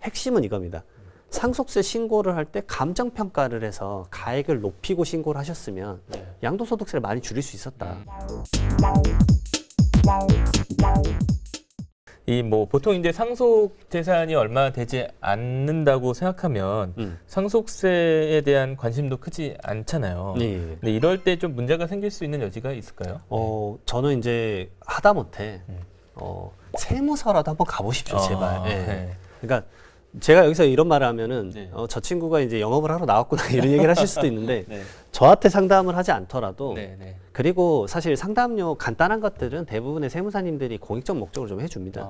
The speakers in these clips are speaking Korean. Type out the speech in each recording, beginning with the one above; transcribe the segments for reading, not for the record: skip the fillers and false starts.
핵심은 이겁니다. 상속세 신고를 할 때 감정평가를 해서 가액을 높이고 신고를 하셨으면 양도소득세를 많이 줄일 수 있었다. 이 뭐 보통 이제 상속 재산이 얼마 되지 않는다고 생각하면 상속세에 대한 관심도 크지 않잖아요. 네. 근데 이럴 때 좀 문제가 생길 수 있는 여지가 있을까요? 저는 이제 하다못해 세무서라도 한번 가보십시오, 제발. 네. 그러니까 제가 여기서 이런 말을 하면은 네. 저 친구가 이제 영업을 하러 나왔구나 이런 얘기를 하실 수도 있는데 네. 저한테 상담을 하지 않더라도 네, 네. 그리고 사실 상담료 간단한 것들은 대부분의 세무사님들이 공익적 목적으로 좀 해줍니다.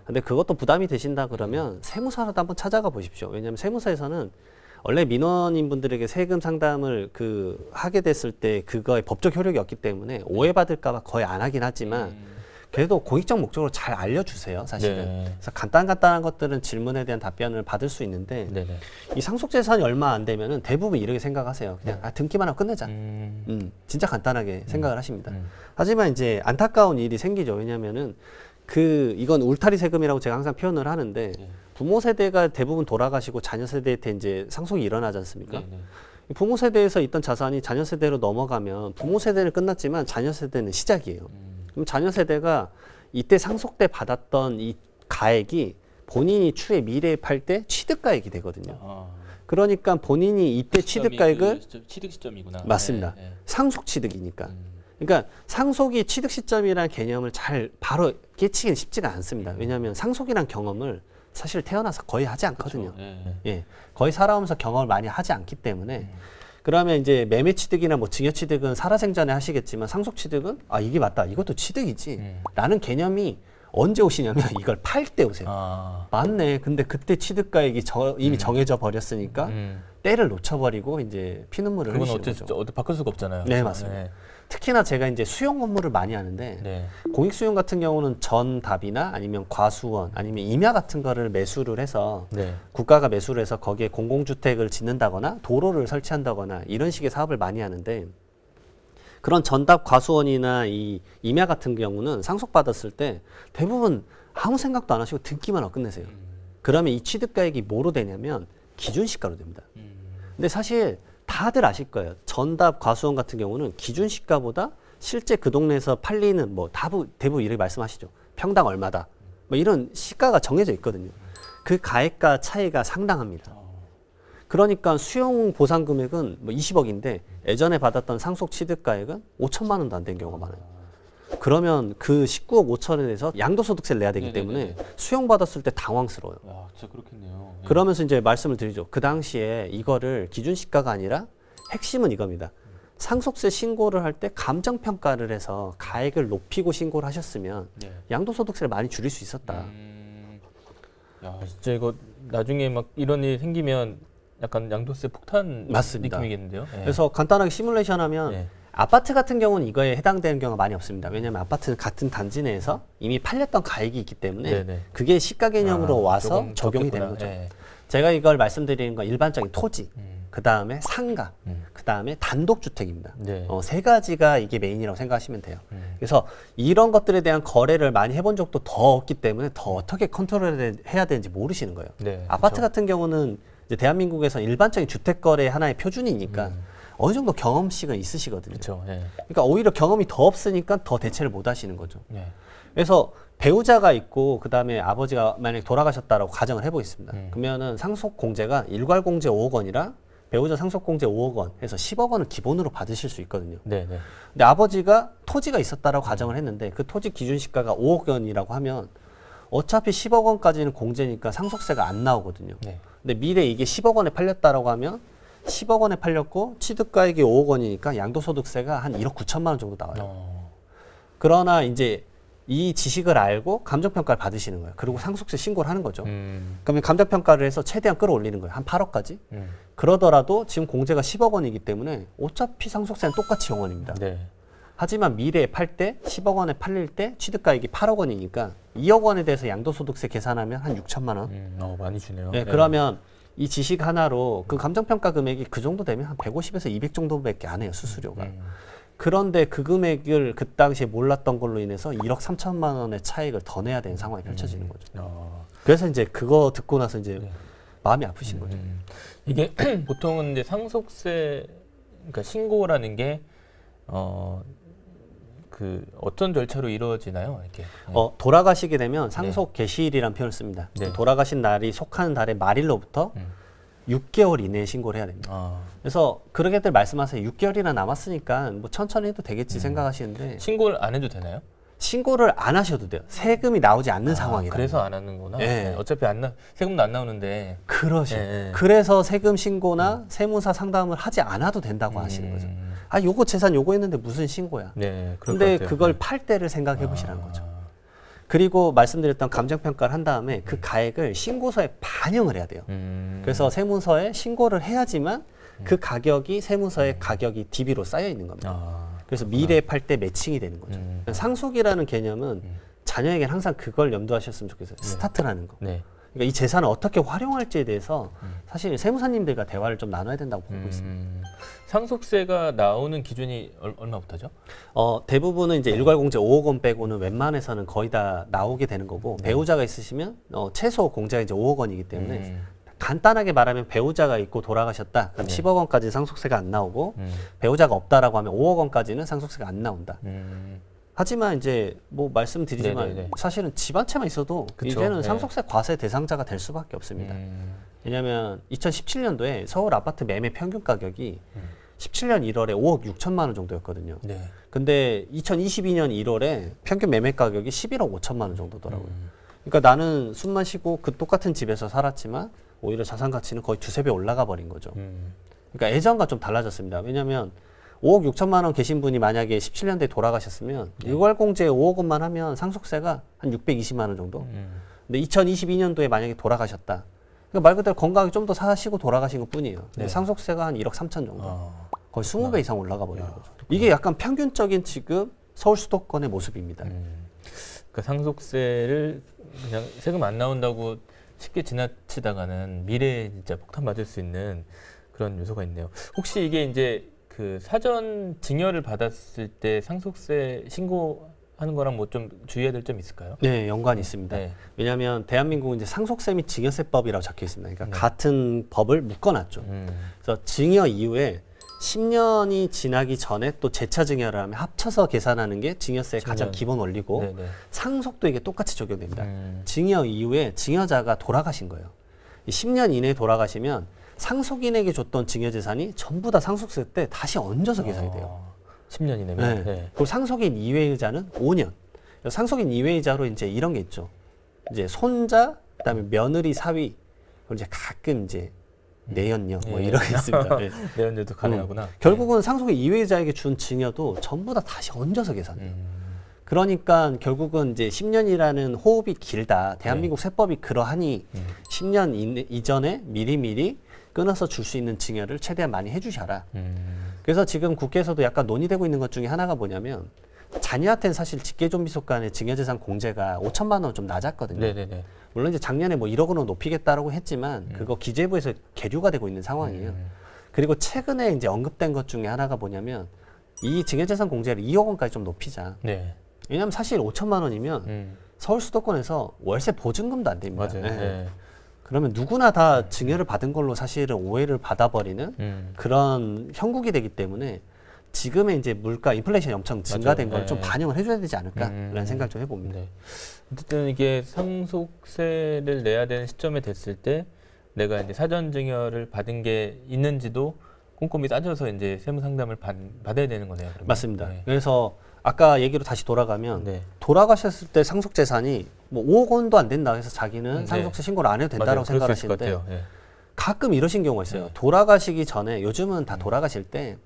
근데 그것도 부담이 되신다 그러면 세무사라도 한번 찾아가 보십시오. 왜냐하면 세무사에서는 원래 민원인 분들에게 세금 상담을 하게 됐을 때 그거에 법적 효력이 없기 때문에 오해받을까 봐 거의 안 하긴 하지만 그래도 공익적 목적으로 잘 알려주세요, 사실은. 네. 그래서 간단한 것들은 질문에 대한 답변을 받을 수 있는데 네네. 이 상속재산이 얼마 안 되면은 대부분 이렇게 생각하세요. 그냥 등기만 하고 끝내자. 진짜 간단하게 생각을 하십니다. 하지만 이제 안타까운 일이 생기죠. 왜냐면은 이건 울타리 세금이라고 제가 항상 표현을 하는데 부모 세대가 대부분 돌아가시고 자녀 세대한테 이제 상속이 일어나지 않습니까? 네네. 부모 세대에서 있던 자산이 자녀 세대로 넘어가면 부모 세대는 끝났지만 자녀 세대는 시작이에요. 그럼 자녀 세대가 이때 상속 때 받았던 이 가액이 본인이 추후에 미래에 팔 때 취득가액이 되거든요. 그러니까 본인이 이때 취득가액을 취득 시점이구나. 맞습니다. 네, 네. 상속 취득이니까. 그러니까 상속이 취득 시점이라는 개념을 잘 바로 깨치기는 쉽지가 않습니다. 왜냐하면 상속이란 경험을 사실 태어나서 거의 하지 않거든요. 네. 예, 거의 살아오면서 경험을 많이 하지 않기 때문에 그러면 이제 매매 취득이나 뭐 증여 취득은 살아생전에 하시겠지만 상속 취득은 이게 맞다, 이것도 취득이지 라는 개념이 언제 오시냐면 이걸 팔 때 오세요. 맞네. 근데 그때 취득가액이 이미 정해져 버렸으니까 때를 놓쳐버리고 이제 피눈물을 그건 흘리시는 거죠. 어떻게 바꿀 수가 없잖아요. 네, 그렇죠? 맞습니다. 네. 특히나 제가 이제 수용 업무를 많이 하는데 네. 공익수용 같은 경우는 전답이나 아니면 과수원 아니면 임야 같은 거를 매수를 해서 네. 국가가 매수를 해서 거기에 공공주택을 짓는다거나 도로를 설치한다거나 이런 식의 사업을 많이 하는데 그런 전답 과수원이나 이 임야 같은 경우는 상속받았을 때 대부분 아무 생각도 안 하시고 등기만 하고 끝내세요. 그러면 이 취득가액이 뭐로 되냐면 기준시가로 됩니다. 근데 사실 다들 아실 거예요. 전답 과수원 같은 경우는 기준시가보다 실제 그 동네에서 팔리는 뭐 대부분 이렇게 말씀하시죠. 평당 얼마다. 뭐 이런 시가가 정해져 있거든요. 그 가액과 차이가 상당합니다. 그러니까 수용 보상 금액은 뭐 20억인데 예전에 받았던 상속 취득가액은 5천만 원도 안 된 경우가 많아요. 그러면 그 19억 5천에 대해서 양도소득세를 내야 되기 때문에 수용 받았을 때 당황스러워요. 야, 진짜 그렇겠네요. 네. 그러면서 이제 말씀을 드리죠. 그 당시에 이거를 기준시가가 아니라 핵심은 이겁니다. 상속세 신고를 할 때 감정평가를 해서 가액을 높이고 신고를 하셨으면 양도소득세를 많이 줄일 수 있었다. 야, 진짜 이거 나중에 막 이런 일이 생기면 약간 양도세 폭탄 맞습니다. 느낌이겠는데요. 네. 그래서 간단하게 시뮬레이션 하면 아파트 같은 경우는 이거에 해당되는 경우가 많이 없습니다. 왜냐하면 아파트는 같은 단지 내에서 이미 팔렸던 가액이 있기 때문에 그게 시가 개념으로 와서 적용이 되는 거죠. 제가 이걸 말씀드리는 건 일반적인 토지, 그 다음에 상가, 그 다음에 단독주택입니다. 세 가지가 이게 메인이라고 생각하시면 돼요. 그래서 이런 것들에 대한 거래를 많이 해본 적도 더 없기 때문에 더 어떻게 컨트롤을 해야 되는지 모르시는 거예요. 아파트 그렇죠. 같은 경우는 이제 대한민국에서 일반적인 주택거래 하나의 표준이니까 어느 정도 경험식은 있으시거든요. 그렇죠. 그러니까 오히려 경험이 더 없으니까 더 대처를 못 하시는 거죠. 그래서 배우자가 있고 그다음에 아버지가 만약에 돌아가셨다라고 가정을 해보겠습니다. 그러면은 상속 공제가 일괄 공제 5억 원이라 배우자 상속 공제 5억 원 해서 10억 원을 기본으로 받으실 수 있거든요. 근데 아버지가 토지가 있었다라고 가정을 했는데 그 토지 기준 시가가 5억 원이라고 하면 어차피 10억 원까지는 공제니까 상속세가 안 나오거든요. 근데 미래 이게 10억 원에 팔렸다라고 하면 10억 원에 팔렸고 취득가액이 5억 원이니까 양도소득세가 한 1억 9천만 원 정도 나와요. 그러나 이제 이 지식을 알고 감정평가를 받으시는 거예요. 그리고 상속세 신고를 하는 거죠. 그러면 감정평가를 해서 최대한 끌어올리는 거예요. 한 8억까지. 그러더라도 지금 공제가 10억 원이기 때문에 어차피 상속세는 똑같이 0원입니다. 하지만 미래에 팔 때 10억 원에 팔릴 때 취득가액이 8억 원이니까 2억 원에 대해서 양도소득세 계산하면 한 6천만 원. 많이 주네요. 그러면 이 지식 하나로 그 감정평가 금액이 그 정도 되면 한 150에서 200 정도밖에 안 해요, 수수료가. 그런데 그 금액을 그 당시에 몰랐던 걸로 인해서 1억 3천만 원의 차익을 더 내야 되는 상황이 펼쳐지는 거죠. 그래서 이제 그거 듣고 나서 이제 마음이 아프신 거죠. 이게 보통은 이제 상속세 그러니까 신고라는 게 그 어떤 절차로 이루어지나요? 이렇게. 돌아가시게 되면 상속 개시일이라는 표현을 씁니다. 네. 돌아가신 날이 속하는 달의 말일로부터 6개월 이내에 신고를 해야 됩니다. 그래서 그러게들 말씀하세요. 6개월이나 남았으니까 뭐 천천히 해도 되겠지 생각하시는데 신고를 안 해도 되나요? 신고를 안 하셔도 돼요. 세금이 나오지 않는 상황이라. 그래서 안 하는구나. 네. 네. 어차피 세금도 안 나오는데. 그러죠. 네. 그래서 세금 신고나 세무사 상담을 하지 않아도 된다고 하시는 거죠. 아, 요거 재산 요거 했는데 무슨 신고야. 네. 그럴 근데 것 같아요. 그걸 팔 때를 생각해 보시라는 거죠. 그리고 말씀드렸던 감정평가를 한 다음에 그 가액을 신고서에 반영을 해야 돼요. 그래서 세무서에 신고를 해야지만 그 가격이 세무서의 가격이 DB로 쌓여 있는 겁니다. 그래서 미래에 팔 때 매칭이 되는 거죠. 상속이라는 개념은 자녀에게는 항상 그걸 염두하셨으면 좋겠어요. 스타트라는 거. 네. 그러니까 이 재산을 어떻게 활용할지에 대해서 사실 세무사님들과 대화를 좀 나눠야 된다고 보고 있습니다. 상속세가 나오는 기준이 얼마부터죠? 대부분은 이제 일괄공제 5억 원 빼고는 웬만해서는 거의 다 나오게 되는 거고 배우자가 있으시면 최소 공제가 이제 5억 원이기 때문에 간단하게 말하면 배우자가 있고 돌아가셨다. 그럼 10억 원까지 상속세가 안 나오고 배우자가 없다라고 하면 5억 원까지는 상속세가 안 나온다. 하지만 이제 뭐 말씀드리지만 네네네. 사실은 집 한 채만 있어도 그쵸. 이제는 네. 상속세 과세 대상자가 될 수밖에 없습니다. 왜냐하면 2017년도에 서울 아파트 매매 평균 가격이 17년 1월에 5억 6천만 원 정도였거든요. 네. 근데 2022년 1월에 평균 매매 가격이 11억 5천만 원 정도더라고요. 그러니까 나는 숨만 쉬고 그 똑같은 집에서 살았지만 오히려 자산 가치는 거의 두세 배 올라가 버린 거죠. 그러니까 예전과 좀 달라졌습니다. 왜냐하면 5억 6천만 원 계신 분이 만약에 17년대에 돌아가셨으면 일괄공제 5억 원만 하면 상속세가 한 620만 원 정도. 근데 2022년도에 만약에 돌아가셨다. 그러니까 말 그대로 건강하게 좀 더 사시고 돌아가신 것 뿐이에요. 근데 네. 상속세가 한 1억 3천 정도. 거의 20배 이상 올라가 버리는 거죠. 이게 약간 평균적인 지금 서울 수도권의 모습입니다. 그러니까 상속세를 그냥 세금 안 나온다고 쉽게 지나치다가는 미래에 진짜 폭탄 맞을 수 있는 그런 요소가 있네요. 혹시 이게 이제 그 사전 증여를 받았을 때 상속세 신고하는 거랑 뭐 좀 주의해야 될 점 있을까요? 네, 연관이 있습니다. 네. 왜냐하면 대한민국은 이제 상속세 및 증여세법이라고 적혀 있습니다. 그러니까 같은 법을 묶어놨죠. 그래서 증여 이후에 10년이 지나기 전에 또 재차 증여를 하면 합쳐서 계산하는 게 증여세의 가장 기본 원리고 네네. 상속도 이게 똑같이 적용됩니다. 증여 이후에 증여자가 돌아가신 거예요. 10년 이내에 돌아가시면 상속인에게 줬던 증여재산이 전부 다 상속세 때 다시 얹어서 계산이 돼요. 10년 이내면. 네. 네. 그리고 상속인 이외의자는 5년. 상속인 이외의자로 이제 이런 게 있죠. 이제 손자, 그다음에 며느리 사위, 그리고 이제 가끔 이제 내연녀 뭐 예. 이런 게 있습니다. 네. 내연녀도 가능하구나. 결국은 상속인 이외의자에게 준 증여도 전부 다 다시 얹어서 계산해요. 그러니까 결국은 이제 10년이라는 호흡이 길다. 대한민국 세법이 그러하니 10년 이전에 미리미리 끊어서 줄 수 있는 증여를 최대한 많이 해주셔라. 그래서 지금 국회에서도 약간 논의되고 있는 것 중에 하나가 뭐냐면 자녀한테는 사실 직계존비속 간의 증여재산 공제가 5천만 원 좀 낮았거든요. 네네네. 물론 이제 작년에 뭐 1억 원으로 높이겠다라고 했지만 그거 기재부에서 계류가 되고 있는 상황이에요. 그리고 최근에 이제 언급된 것 중에 하나가 뭐냐면 이 증여재산 공제를 2억 원까지 좀 높이자. 네. 왜냐하면 사실 5천만 원이면 서울 수도권에서 월세 보증금도 안 됩니다. 맞아요. 네. 네. 그러면 누구나 다 증여를 받은 걸로 사실은 오해를 받아버리는 그런 형국이 되기 때문에 지금의 이제 물가 인플레이션이 엄청 증가된 걸 좀 반영을 해줘야 되지 않을까라는 생각을 좀 해봅니다. 네. 어쨌든 이게 상속세를 내야 되는 시점에 됐을 때 내가 이제 사전 증여를 받은 게 있는지도 꼼꼼히 따져서 이제 세무 상담을 받아야 되는 거네요. 그러면. 맞습니다. 네. 그래서 아까 얘기로 다시 돌아가면 네. 돌아가셨을 때 상속 재산이 뭐 5억 원도 안 된다 해서 자기는 네. 상속세 신고를 안 해도 된다고 맞아요. 그럴 수 있을 것 생각하시는데 같아요. 네. 가끔 이러신 경우가 있어요. 돌아가시기 전에 요즘은 다 돌아가실 때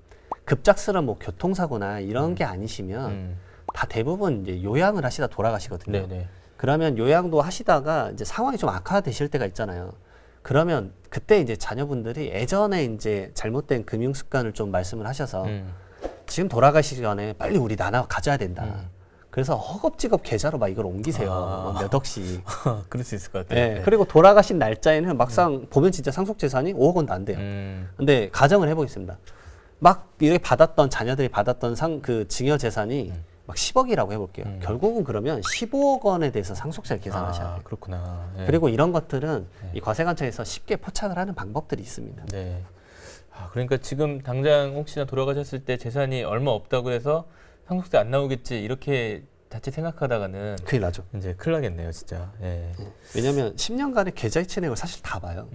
급작스러운 뭐 교통사고나 이런 게 아니시면 다 대부분 이제 요양을 하시다 돌아가시거든요. 네네. 그러면 요양도 하시다가 이제 상황이 좀 악화되실 때가 있잖아요. 그러면 그때 이제 자녀분들이 예전에 이제 잘못된 금융 습관을 좀 말씀을 하셔서 지금 돌아가시기 전에 빨리 우리 나눠 가져야 된다. 그래서 허겁지겁 계좌로 막 이걸 옮기세요. 뭐몇 억씩. 그럴 수 있을 것 같아요. 네. 그리고 돌아가신 날짜에는 막상 보면 진짜 상속 재산이 5억 원도 안 돼요. 근데 가정을 해보겠습니다. 막 이렇게 받았던 자녀들이 받았던 그 증여 재산이 막 10억이라고 해볼게요. 결국은 그러면 15억 원에 대해서 상속세를 계산하셔야 돼요. 그렇구나. 네. 그리고 이런 것들은 네. 이 과세관청에서 쉽게 포착을 하는 방법들이 있습니다. 네. 그러니까 지금 당장 혹시나 돌아가셨을 때 재산이 얼마 없다고 해서 상속세 안 나오겠지 이렇게 자칫 생각하다가는 큰일 나죠. 이제 큰일 나겠네요, 진짜. 네. 왜냐하면 10년간의 계좌이체 내역을 사실 다 봐요.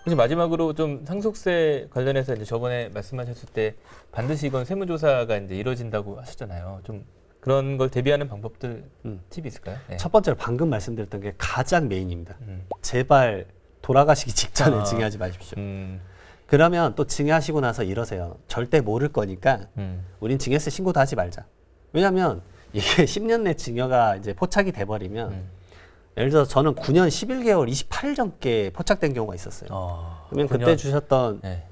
혹시 마지막으로 좀 상속세 관련해서 이제 저번에 말씀하셨을 때 반드시 이건 세무조사가 이제 이루어진다고 하셨잖아요. 좀 그런 걸 대비하는 방법들 팁이 있을까요? 네. 첫 번째로 방금 말씀드렸던 게 가장 메인입니다. 제발 돌아가시기 직전에 증여하지 마십시오. 그러면 또 증여하시고 나서 이러세요. 절대 모를 거니까 우린 증여세 신고도 하지 말자. 왜냐하면 이게 10년 내 증여가 이제 포착이 돼버리면 예를 들어서 저는 9년 11개월 28일 전께 포착된 경우가 있었어요. 그러면 9년. 그때 주셨던 네.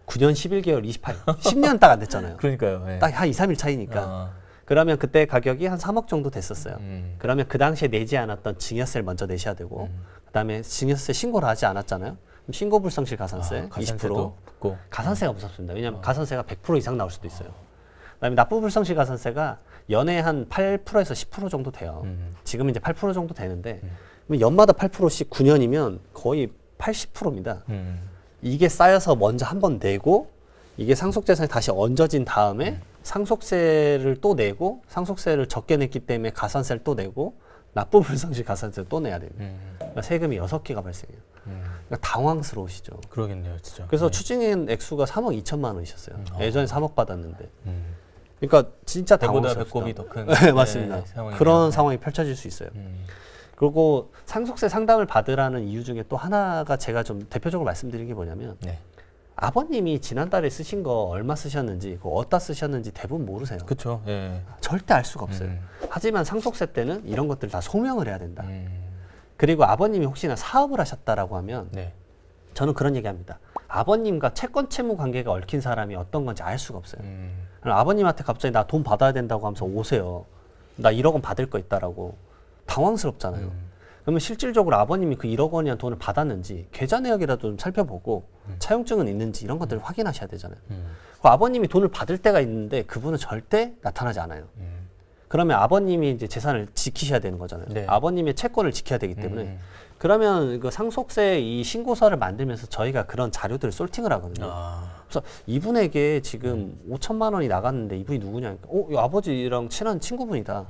9년 11개월 28일 10년 딱 안 됐잖아요. 그러니까요. 네. 딱 한 2, 3일 차이니까. 그러면 그때 가격이 한 3억 정도 됐었어요. 그러면 그 당시에 내지 않았던 증여세를 먼저 내셔야 되고 그다음에 증여세 신고를 하지 않았잖아요. 그럼 신고 불성실 가산세 20% 붙고. 가산세가 무섭습니다. 왜냐하면 가산세가 100% 이상 나올 수도 있어요. 그다음에 납부 불성실 가산세가 연에 한 8%에서 10% 정도 돼요. 지금 이제 8% 정도 되는데 그럼 연마다 8%씩 9년이면 거의 80%입니다. 이게 쌓여서 먼저 한번 내고 이게 상속재산이 다시 얹어진 다음에 상속세를 또 내고 상속세를 적게 냈기 때문에 가산세를 또 내고 납부 불성실 가산세를 또 내야 됩니다. 그러니까 세금이 6개가 발생해요. 그러니까 당황스러우시죠. 그러겠네요, 진짜. 그래서 네. 추징인 액수가 3억 2천만 원이셨어요. 예전에 3억 받았는데. 그러니까 진짜 배보다 당황스럽다. 배꼽이 더 큰. 네, 맞습니다. 상황이네요. 그런 상황이 펼쳐질 수 있어요. 그리고 상속세 상담을 받으라는 이유 중에 또 하나가 제가 좀 대표적으로 말씀드린 게 뭐냐면 네. 아버님이 지난달에 쓰신 거 얼마 쓰셨는지, 그거 어디다 쓰셨는지 대부분 모르세요. 그렇죠. 예. 절대 알 수가 없어요. 하지만 상속세 때는 이런 것들 다 소명을 해야 된다. 음. 그리고 아버님이 혹시나 사업을 하셨다라고 하면 네. 저는 그런 얘기합니다. 아버님과 채권 채무 관계가 얽힌 사람이 어떤 건지 알 수가 없어요. 그럼 아버님한테 갑자기 나 돈 받아야 된다고 하면서 오세요. 나 1억 원 받을 거 있다라고 당황스럽잖아요. 그러면 실질적으로 아버님이 그 1억 원이란 돈을 받았는지 계좌 내역이라도 좀 살펴보고 차용증은 있는지 이런 것들을 확인하셔야 되잖아요. 그 아버님이 돈을 받을 때가 있는데 그분은 절대 나타나지 않아요. 그러면 아버님이 이제 재산을 지키셔야 되는 거잖아요. 네. 아버님의 채권을 지켜야 되기 때문에 그러면 그 상속세 이 신고서를 만들면서 저희가 그런 자료들을 솔팅을 하거든요. 그래서 이분에게 지금 5천만 원이 나갔는데 이분이 누구냐? 이 아버지랑 친한 친구분이다.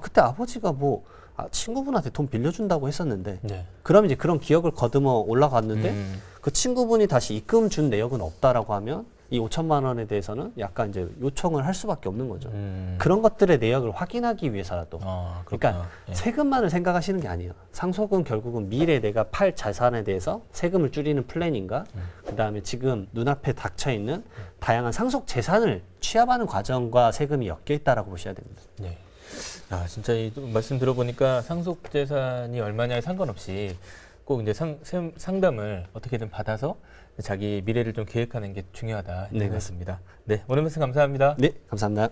그때 아버지가 뭐 친구분한테 돈 빌려준다고 했었는데 네. 그럼 이제 그런 기억을 거두어 올라갔는데 그 친구분이 다시 입금 준 내역은 없다라고 하면 이 5천만 원에 대해서는 약간 이제 요청을 할 수밖에 없는 거죠. 그런 것들의 내역을 확인하기 위해서라도. 그러니까 예. 세금만을 생각하시는 게 아니에요. 상속은 결국은 미래에 내가 팔 자산에 대해서 세금을 줄이는 플랜인가, 그다음에 지금 눈앞에 닥쳐 있는 다양한 상속 재산을 취합하는 과정과 세금이 엮여 있다라고 보셔야 됩니다. 네. 진짜 이 말씀 들어보니까 상속 재산이 얼마냐에 상관없이 꼭 이제 상담을 어떻게든 받아서 자기 미래를 좀 계획하는 게 중요하다. 네, 그렇습니다. 네, 오늘 말씀 감사합니다. 네, 감사합니다.